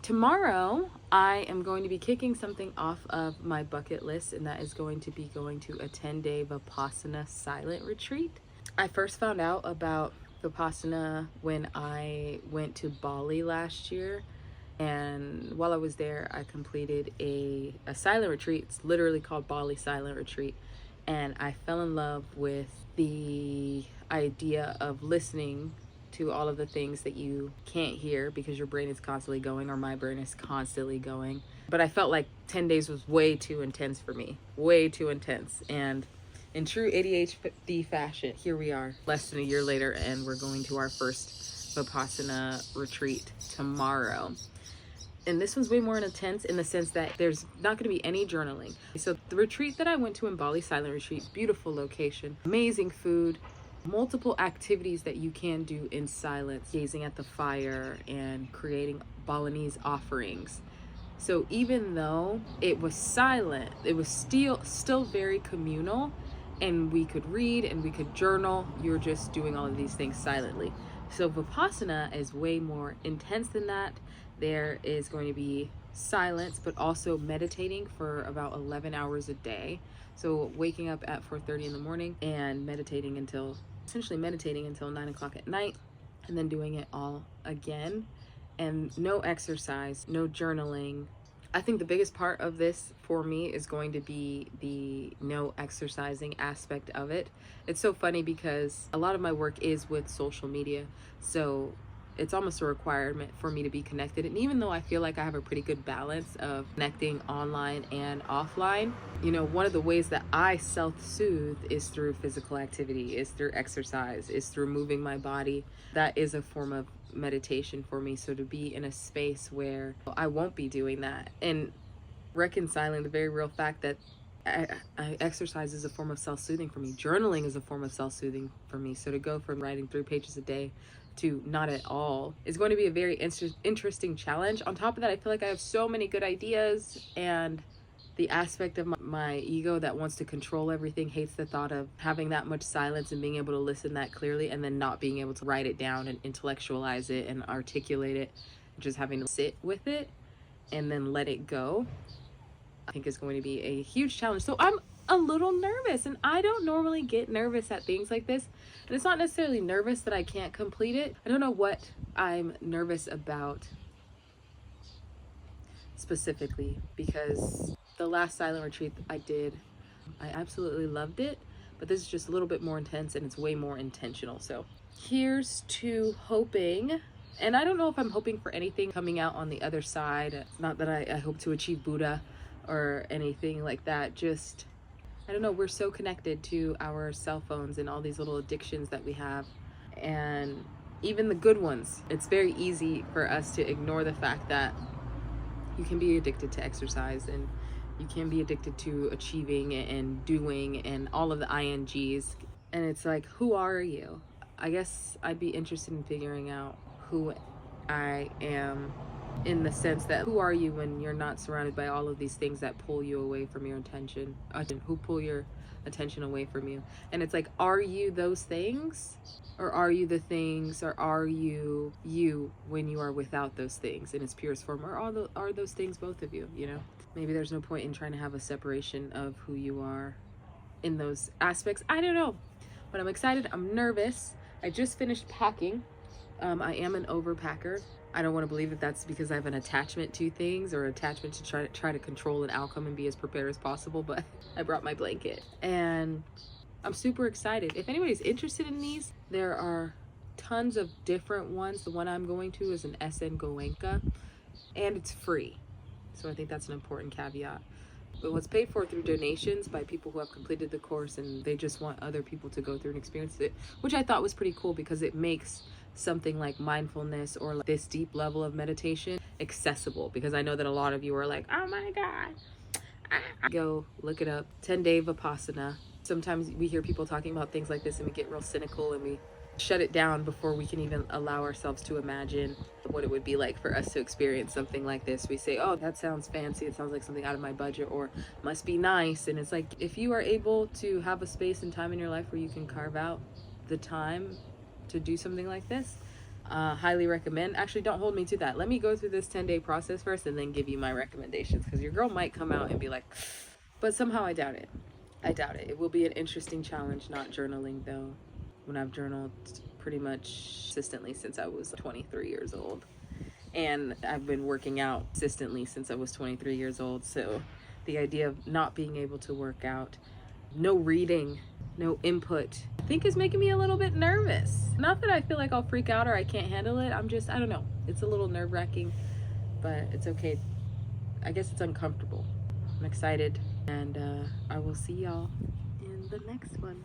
Tomorrow, I am going to be kicking something off of my bucket list, and that is going to be going to a 10-day Vipassana silent retreat. I first found out about Vipassana when I went to Bali last year. And while I was there, I completed a silent retreat. It's literally called Bali Silent Retreat. And I fell in love with the idea of listening to all of the things that you can't hear because your brain is constantly going, or my brain is constantly going. But I felt like 10 days was way too intense for me, way too intense. And in true ADHD fashion, here we are less than a year later, and we're going to our first Vipassana retreat tomorrow. And this one's way more intense in the sense that there's not going to be any journaling. So the retreat that I went to in Bali Silent Retreat, beautiful location, amazing food, multiple activities that you can do in silence, gazing at the fire and creating Balinese offerings. So even though it was silent, it was still very communal, and we could read and we could journal. You're just doing all of these things silently. So Vipassana is way more intense than that. There is going to be silence, but also meditating for about 11 hours a day. So waking up at 4:30 in the morning and essentially meditating until 9 o'clock at night, and then doing it all again. And no exercise, no journaling. I think the biggest part of this for me is going to be the no exercising aspect of it. It's so funny because a lot of my work is with social media. So it's almost a requirement for me to be connected. And even though I feel like I have a pretty good balance of connecting online and offline, one of the ways that I self-soothe is through physical activity, is through exercise, is through moving my body. That is a form of meditation for me. So to be in a space where I won't be doing that, and reconciling the very real fact that I exercise is a form of self-soothing for me. Journaling is a form of self-soothing for me. So to go from writing 3 pages a day to not at all is going to be a very interesting challenge. On top of that, I feel like I have so many good ideas, and the aspect of my ego that wants to control everything hates the thought of having that much silence and being able to listen that clearly, and then not being able to write it down and intellectualize it and articulate it, just having to sit with it and then let it go. I think is going to be a huge challenge. So I'm a little nervous, and I don't normally get nervous at things like this. And it's not necessarily nervous that I can't complete it. I don't know what I'm nervous about specifically, because the last silent retreat I did, I absolutely loved it, but this is just a little bit more intense, and it's way more intentional. So here's to hoping. And I don't know if I'm hoping for anything coming out on the other side. It's not that I hope to achieve Buddha or anything like that. Just, I don't know, we're so connected to our cell phones and all these little addictions that we have, and even the good ones. It's very easy for us to ignore the fact that you can be addicted to exercise, and you can be addicted to achieving and doing and all of the INGs. And it's like, who are you? I guess I'd be interested in figuring out who I am, in the sense that who are you when you're not surrounded by all of these things that pull you away from your attention, who pull your attention away from you. And it's like, are you those things, or are you the things, or are you when you are without those things in its purest form, or are those things both of you? Maybe there's no point in trying to have a separation of who you are in those aspects. I don't know, but I'm excited. I'm nervous. I just finished packing. I am an overpacker. I don't want to believe that that's because I have an attachment to things, or attachment to try to control an outcome and be as prepared as possible, but I brought my blanket, and I'm super excited. If anybody's interested in these, there are tons of different ones. The one I'm going to is an SN Goenka, and it's free. So I think that's an important caveat. But what's paid for through donations by people who have completed the course, and they just want other people to go through and experience it, which I thought was pretty cool, because it makes something like mindfulness or like this deep level of meditation accessible. Because I know that a lot of you are like, oh my God. Go look it up. 10-day Vipassana. Sometimes we hear people talking about things like this and we get real cynical, and we shut it down before we can even allow ourselves to imagine what it would be like for us to experience something like this. We say, oh, that sounds fancy. It sounds like something out of my budget, or must be nice. And it's like, if you are able to have a space and time in your life where you can carve out the time to do something like this, Highly recommend. Actually, don't hold me to that. Let me go through this 10-day process first and then give you my recommendations, because your girl might come out and be like, but somehow I doubt it. I doubt it. It will be an interesting challenge not journaling, though, when I've journaled pretty much consistently since I was 23 years old. And I've been working out consistently since I was 23 years old. So the idea of not being able to work out, no reading, no input, I think is making me a little bit nervous. Not that I feel like I'll freak out or I can't handle it. I'm just, I don't know. It's a little nerve-wracking, but it's okay. I guess it's uncomfortable. I'm excited, and I will see y'all in the next one.